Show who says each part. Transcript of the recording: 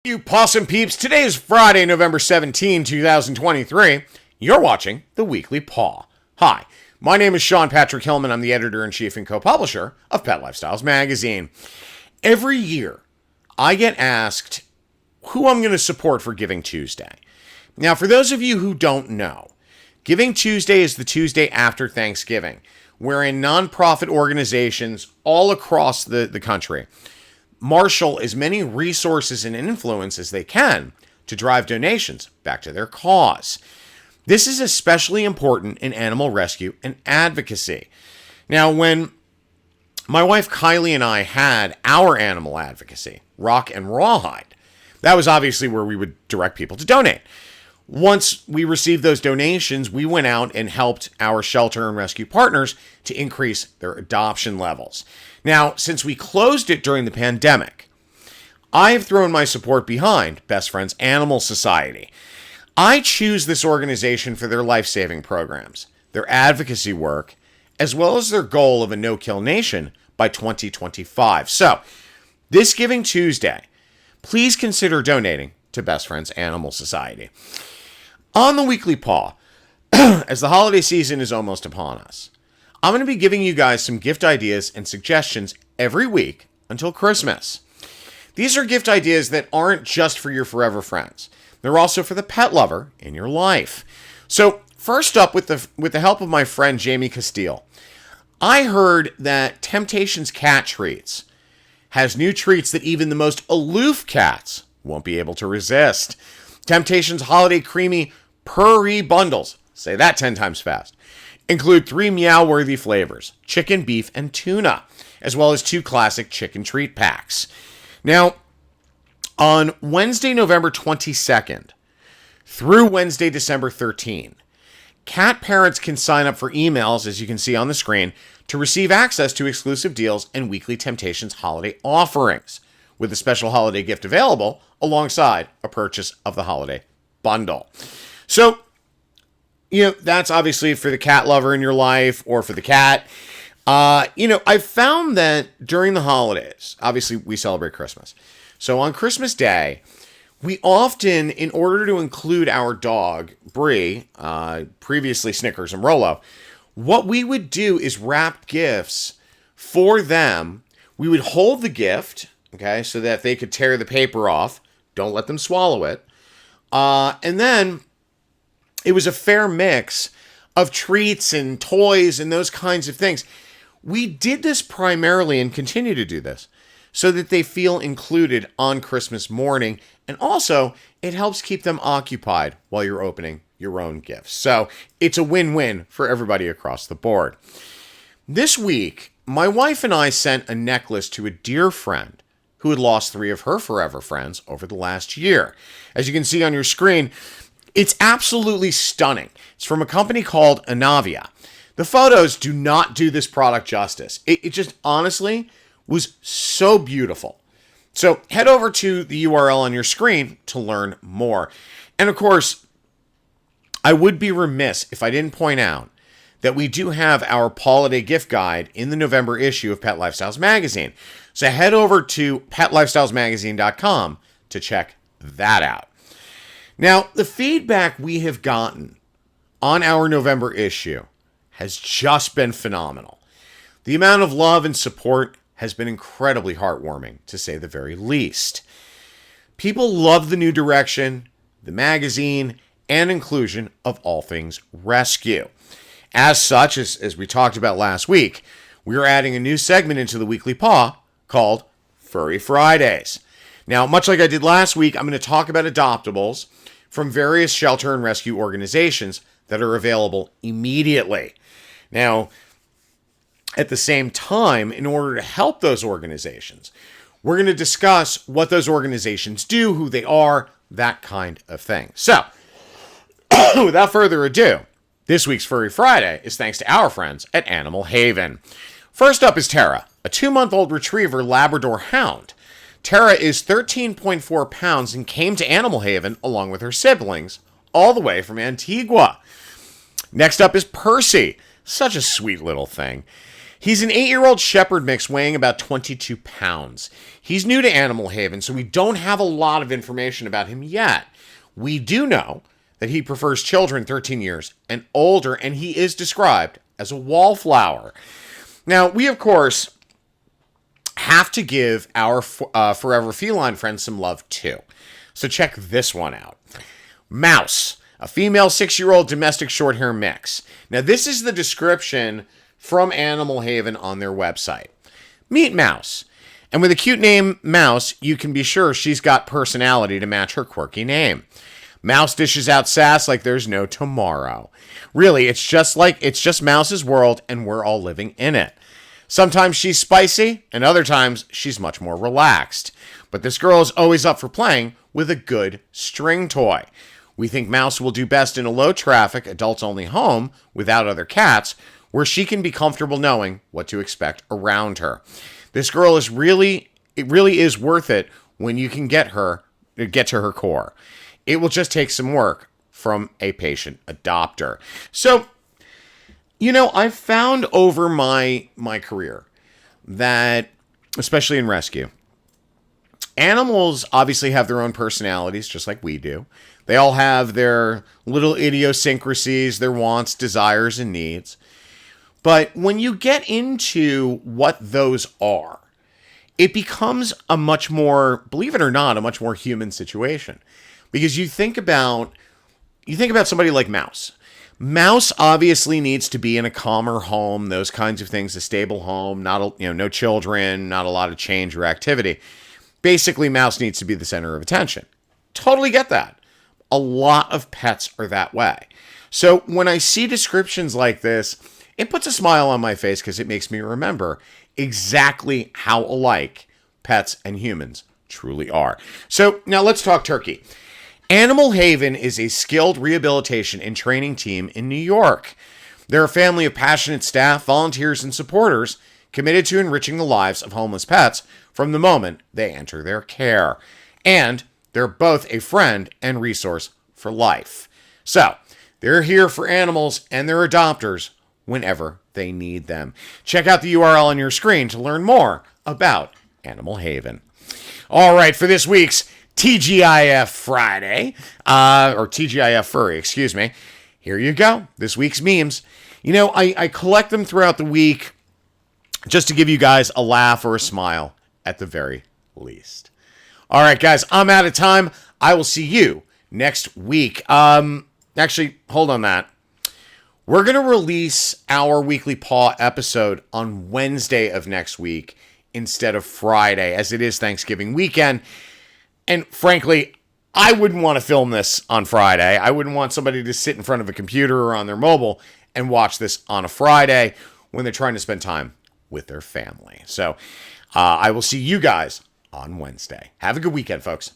Speaker 1: You possum peeps, today is Friday, November 17, 2023. You're watching the Weekly Paw. Hi, my name is Sean Patrick Hillman. I'm the editor-in-chief and co-publisher of Pet Lifestyles magazine. Every year, I get asked who I'm going to support for Giving Tuesday. Now, for those of you who don't know, Giving Tuesday is the Tuesday after Thanksgiving, wherein nonprofit organizations all across the country marshal as many resources and influence as they can to drive donations back to their cause. This is especially important in animal rescue and advocacy. Now, when my wife Kylie and I had our animal advocacy, Rock and Rawhide, that was obviously where we would direct people to donate. Once we received those donations, we went out and helped our shelter and rescue partners to increase their adoption levels. Now, since we closed it during the pandemic, I have thrown my support behind Best Friends Animal Society. I choose this organization for their life-saving programs, their advocacy work, as well as their goal of a no-kill nation by 2025. So, this Giving Tuesday, please consider donating to Best Friends Animal Society. On the Weekly Paw, as the holiday season is almost upon us, I'm going to be giving you guys some gift ideas and suggestions every week until Christmas. These are gift ideas that aren't just for your forever friends. They're also for the pet lover in your life. So, first up, with the help of my friend Jamie Castile, I heard that Temptations Cat Treats has new treats that even the most aloof cats won't be able to resist. Temptations Holiday Creamy Purry Bundles, say that 10 times fast, include 3 meow-worthy flavors, chicken, beef, and tuna, as well as 2 classic chicken treat packs. Now, on Wednesday, November 22nd, through Wednesday, December 13, cat parents can sign up for emails, as you can see on the screen, to receive access to exclusive deals and weekly Temptations holiday offerings, with a special holiday gift available alongside a purchase of the holiday bundle. So, that's obviously for the cat lover in your life or for the cat. I've found that during the holidays, obviously we celebrate Christmas. So on Christmas Day, we often, in order to include our dog, Bree, previously Snickers and Rolo, what we would do is wrap gifts for them. We would hold the gift, okay, so that they could tear the paper off. Don't let them swallow it. And then it was a fair mix of treats and toys and those kinds of things. We did this primarily and continue to do this so that they feel included on Christmas morning. And also, it helps keep them occupied while you're opening your own gifts. So it's a win-win for everybody across the board. This week, my wife and I sent a necklace to a dear friend who had lost 3 of her forever friends over the last year. As you can see on your screen, it's absolutely stunning. It's from a company called Anavia. The photos do not do this product justice. It just honestly was so beautiful. So head over to the URL on your screen to learn more. And of course, I would be remiss if I didn't point out that we do have our holiday gift guide in the November issue of Pet Lifestyles magazine. So head over to petlifestylesmagazine.com to check that out. Now, the feedback we have gotten on our November issue has just been phenomenal. The amount of love and support has been incredibly heartwarming, to say the very least. People love the new direction, the magazine, and inclusion of all things rescue. As such, as we talked about last week, we are adding a new segment into the Weekly Paw called Furry Fridays. Now, much like I did last week, I'm going to talk about adoptables from various shelter and rescue organizations that are available immediately. Now, at the same time, in order to help those organizations, we're going to discuss what those organizations do, who they are, that kind of thing. So, without further ado, this week's Furry Friday is thanks to our friends at Animal Haven. First up is Tara, a 2-month-old retriever Labrador hound. Tara is 13.4 pounds and came to Animal Haven along with her siblings, all the way from Antigua. Next up is Percy, such a sweet little thing. He's an 8-year-old shepherd mix weighing about 22 pounds. He's new to Animal Haven, so we don't have a lot of information about him yet. We do know that he prefers children 13 years and older, and he is described as a wallflower. Now, we, of course, have to give our forever feline friends some love, too. So check this one out. Mouse, a female 6-year-old domestic short-hair mix. Now, this is the description from Animal Haven on their website. Meet Mouse. And with a cute name, Mouse, you can be sure she's got personality to match her quirky name. Mouse dishes out sass like there's no tomorrow. Really, it's just Mouse's world, and we're all living in it. Sometimes she's spicy, and other times she's much more relaxed. But this girl is always up for playing with a good string toy. We think Mouse will do best in a low-traffic, adults-only home without other cats, where she can be comfortable knowing what to expect around her. This girl it really is worth it when you can get to her core. It will just take some work from a patient adopter. So, I've found over my career that, especially in rescue, animals obviously have their own personalities, just like we do. They all have their little idiosyncrasies, their wants, desires, and needs. But when you get into what those are, it becomes a much more, believe it or not, a much more human situation. Because you think about somebody like Mouse. Mouse obviously needs to be in a calmer home, those kinds of things, a stable home, no children, not a lot of change or activity. Basically, Mouse needs to be the center of attention. Totally get that. A lot of pets are that way. So when I see descriptions like this, it puts a smile on my face because it makes me remember exactly how alike pets and humans truly are. So now let's talk turkey. Animal Haven is a skilled rehabilitation and training team in New York. They're a family of passionate staff, volunteers, and supporters committed to enriching the lives of homeless pets from the moment they enter their care. And they're both a friend and resource for life. So, they're here for animals and their adopters whenever they need them. Check out the URL on your screen to learn more about Animal Haven. All right, for this week's TGIF Friday, or TGIF Furry, excuse me, here you go. This week's memes. I collect them throughout the week just to give you guys a laugh or a smile at the very least. All right, guys, I'm out of time. I will see you next week. Actually, hold on that. We're going to release our Weekly Paw episode on Wednesday of next week instead of Friday, as it is Thanksgiving weekend. And frankly, I wouldn't want to film this on Friday. I wouldn't want somebody to sit in front of a computer or on their mobile and watch this on a Friday when they're trying to spend time with their family. So I will see you guys on Wednesday. Have a good weekend, folks.